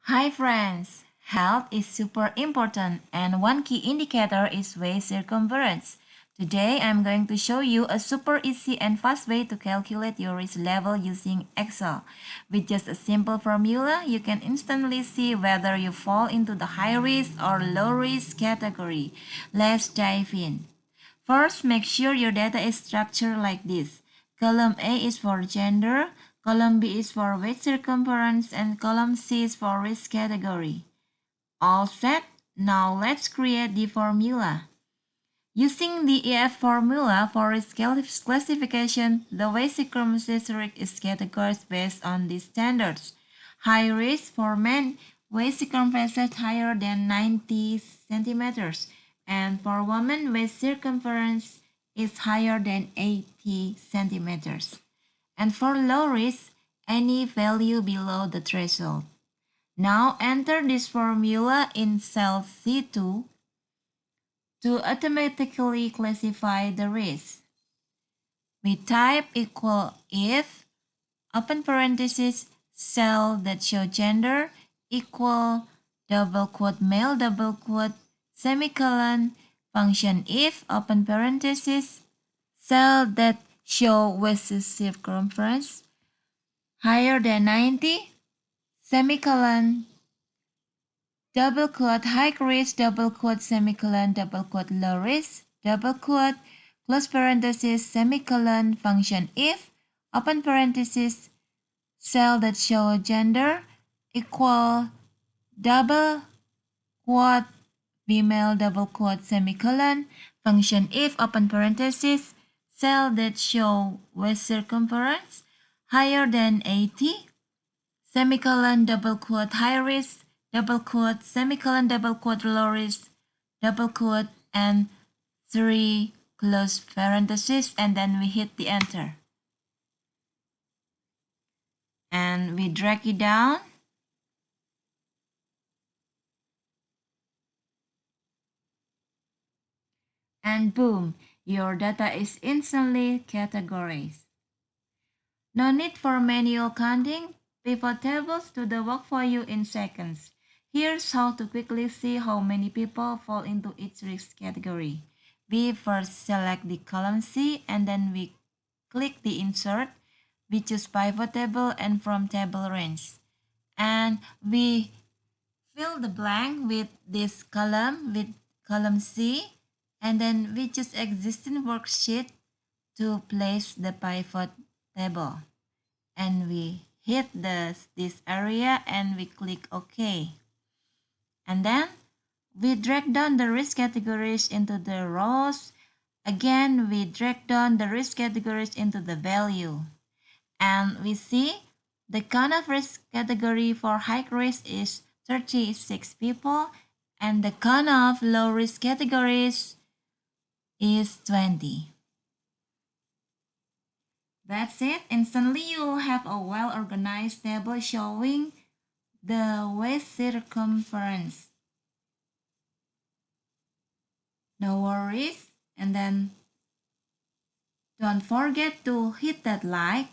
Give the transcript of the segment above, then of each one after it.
Hi friends! Health is super important and one key indicator is waist circumference. Today I'm going to show you a super easy and fast way to calculate your risk level using Excel. With just a simple formula, you can instantly see whether you fall into the high risk or low risk category. Let's dive in. First, make sure your data is structured like this. Column A is for gender, column B is for waist circumference, and column C is for risk category. All set? Now let's create the formula. Using the EF formula for risk classification, the waist circumference risk is categorized based on these standards. High risk for men, waist circumference higher than 90 centimeters, and for women, waist circumference is higher than 80 centimeters. And for low risk, any value below the threshold. Now enter this formula in cell C2 to automatically classify the risk. We type equal if, open parenthesis, cell that show gender, equal, double quote male, double quote, semicolon, function if, open parenthesis, cell that show waist circumference, higher than 90, semicolon, double quote high risk, double quote semicolon, double quote low risk, double quote, close parenthesis, semicolon, function if, open parenthesis, cell that show gender, equal, double quote, female, double quote, semicolon, function if, open parenthesis, cell that show waist circumference, higher than 80, semicolon, double quote, high risk, double quote, semicolon, double quote, low risk, double quote, and 3 close parentheses, and then we hit the enter. And we drag it down. And boom, your data is instantly categorized. No need for manual counting. Pivot tables do the work for you in seconds. Here's how to quickly see how many people fall into each risk category. We first select the column C and then we click the insert. We choose pivot table and from table range. And we fill the blank with this column with column C, and then we choose existing worksheet to place the pivot table, and we hit this area and we click OK. And then we drag down the risk categories into the rows. Again, we drag down the risk categories into the value, and we see the count of risk category for high risk is 36 people, and the count of low risk categories is 20. That's it. Instantly, you'll have a well-organized table showing the waist circumference. No worries. And then don't forget to hit that like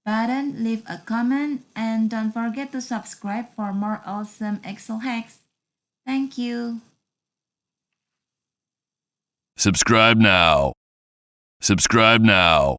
button, leave a comment, and don't forget to subscribe for more awesome Excel hacks. Thank you. Subscribe now. Subscribe now.